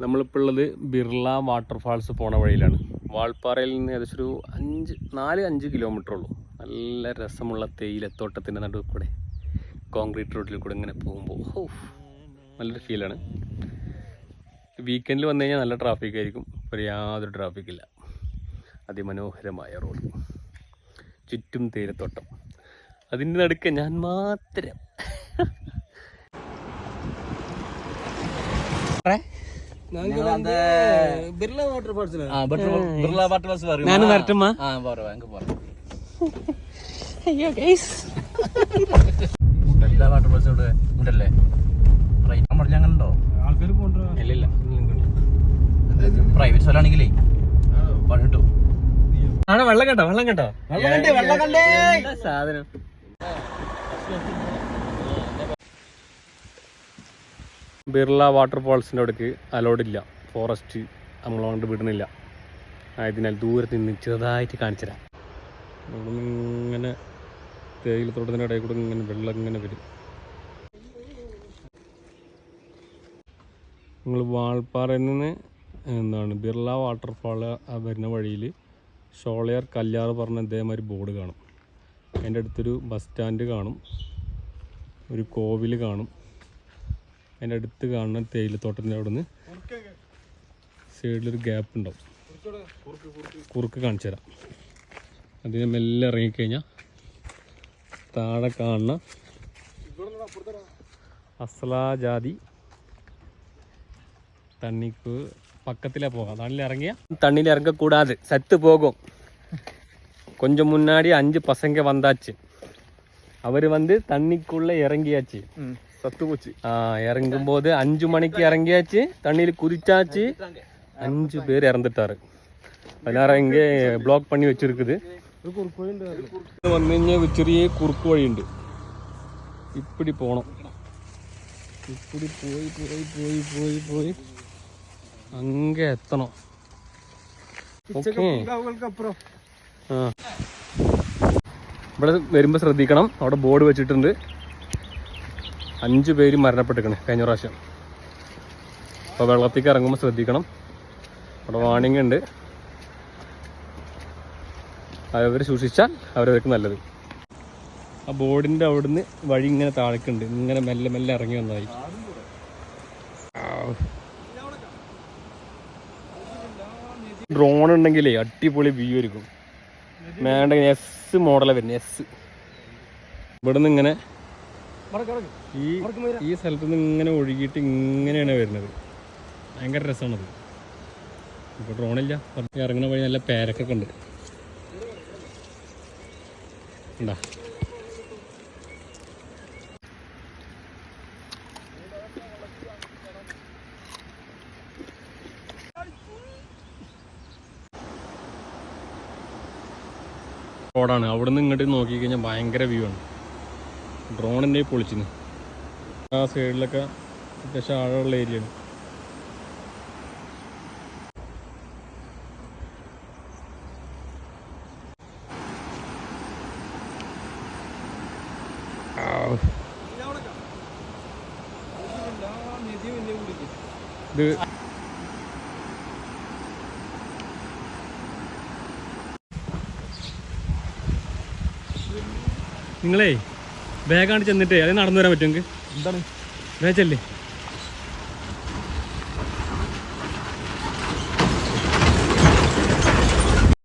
നമ്മളിപ്പോൾ ഉള്ളത് ബിർള വാട്ടർഫാൾസ് പോണ വഴിയിലാണ്. വാൾപ്പാറയിൽ നിന്ന് ഏകദേശം ഒരു 4-5 കിലോമീറ്റർ ഉള്ളൂ. നല്ല രസമുള്ള തേയിലത്തോട്ടത്തിൻ്റെ നടുവിൽ കൂടെ കോൺക്രീറ്റ് റോഡിൽ കൂടെ ഇങ്ങനെ പോകുമ്പോൾ നല്ലൊരു ഫീലാണ്. വീക്കെൻഡിൽ വന്നു കഴിഞ്ഞാൽ നല്ല ട്രാഫിക് ആയിരിക്കും. ഇപ്പോൾ യാതൊരു ട്രാഫിക്കില്ല. അതിമനോഹരമായ റോഡ്, ചുറ്റും തേയിലത്തോട്ടം, അതിൻ്റെ നടുക്ക് ഞാൻ മാത്രം. ഞാനും വരട്ടമ്മ. അയ്യോ ഗൈസ്, എല്ലാ വാട്ടർ ഫാൾസും ഇവിടെ ഉണ്ടല്ലേ? അങ്ങനെയുണ്ടോ? ആൾക്കാർ ഇല്ല, പ്രൈവറ്റ് സ്ഥലമാണെങ്കിലേ പണി കിട്ടും. ആണോ? വെള്ളം കണ്ടോ? വെള്ളം കണ്ടോ? സാധനം ബിർള വാട്ടർഫാൾസിൻ്റെ അവിടേക്ക് അലോഡില്ല. ഫോറസ്റ്റ് നമ്മളോണ്ട് വിടുന്നില്ല. ആയതിനാൽ ദൂരത്ത് നിന്ന് ചെറുതായിട്ട് കാണിച്ചു തരാം. അവിടെ നിന്ന് ഇങ്ങനെ തേയിലത്തോട്ടത്തിൻ്റെ ഇടയിൽ കൂടെ ഇങ്ങനെ വെള്ളം ഇങ്ങനെ വരും. നിങ്ങൾ വാൾപ്പാറയിൽ നിന്ന് ബിർള വാട്ടർഫാൾ വരുന്ന വഴിയിൽ ഷോളയാർ കല്ലാറ് പറഞ്ഞ ഇതേമാതിരി ബോർഡ് കാണും. അതിൻ്റെ അടുത്തൊരു ബസ് സ്റ്റാൻഡ് കാണും, ഒരു കോവിൽ കാണും. അതിൻ്റെ അടുത്ത് കാണുന്ന തേയിലത്തോട്ടത്തിൻ്റെ അവിടെ നിന്ന് സൈഡിലൊരു ഗ്യാപ്പ് ഉണ്ടാവും. കുറുക്ക് കാണിച്ചു തരാം. അതിന് മെല്ലെ ഇറങ്ങിക്കഴിഞ്ഞാൽ താഴെ കാണുന്ന അസ്ലാജാതി തണ്ണിക്ക് പക്കത്തിലേ പോകാം. തണ്ണിയിൽ ഇറങ്ങക്കൂടാതെ സത്ത് പോകും. கொஞ்சம் முன்னாடி 5 பசங்க வந்தாச்சு. அவர் தண்ணிக்குள்ள இறங்கியாச்சு. சத்து போச்சு. இறங்கும் போது 5 மணிக்கு இறங்கியாச்சு. தண்ணியில் குதிச்சாச்சு. 5 பேர் இறந்துட்டாரு. அதனால இங்கே பிளாக் பண்ணி வச்சிருக்குது. വന്നു ചെറിയ കുറുക്ക് വഴിയുണ്ട്. ഇപ്പിടി പോണം. ഇപ്പിടി പോയി അങ്ങേ എത്തണം. ഇവിടെ വരുമ്പോൾ ശ്രദ്ധിക്കണം, അവിടെ ബോർഡ് വെച്ചിട്ടുണ്ട്. 5 പേര് മരണപ്പെട്ടിരിക്കണേ കഴിഞ്ഞ പ്രാവശ്യം. അപ്പോൾ വെള്ളത്തേക്ക് ഇറങ്ങുമ്പോൾ ശ്രദ്ധിക്കണം, അവിടെ വാണിംഗ് ഉണ്ട്. അവർ സൂക്ഷിച്ചാൽ അവരവർക്ക് നല്ലത്. ആ ബോർഡിൻ്റെ അവിടുന്ന് വഴി ഇങ്ങനെ താഴേക്കുണ്ട്. ഇങ്ങനെ മെല്ലെ മെല്ലെ ഇറങ്ങി വന്നതായി. ഡ്രോൺ ഉണ്ടെങ്കിലേ അടിപൊളി വ്യൂ ആയിരിക്കും. വേണ്ട എസ് മോഡലാണ് വരുന്നത്. എസ് ഇവിടെ നിന്ന് ഇങ്ങനെ ഈ സ്ഥലത്ത് നിന്ന് ഇങ്ങനെ ഒഴുകിയിട്ട് ഇങ്ങനെയാണ് വരുന്നത്. ഭയങ്കര രസമാണത്. ഇപ്പോൾ ഡ്രോണില്ല. ഇറങ്ങുന്ന വഴി നല്ല പേരക്കൊക്കെ ഉണ്ട്. ഉണ്ടാ റോഡാണ്. അവിടെ നിന്ന് ഇങ്ങോട്ട് നോക്കിക്കഴിഞ്ഞാൽ ഭയങ്കര വ്യൂ ആണ്. ഡ്രോണിൻ്റെ പൊളിച്ചിന്. ആ സൈഡിലൊക്കെ അത്യാവശ്യം ആഴമുള്ള ഏരിയയാണ്. ഇത് നിങ്ങളേ വേഗമാണ് ചെന്നിട്ടേ അത് നടന്നു വരാൻ പറ്റുമെങ്കിൽ. എന്താണ് വേഗല്ലേ?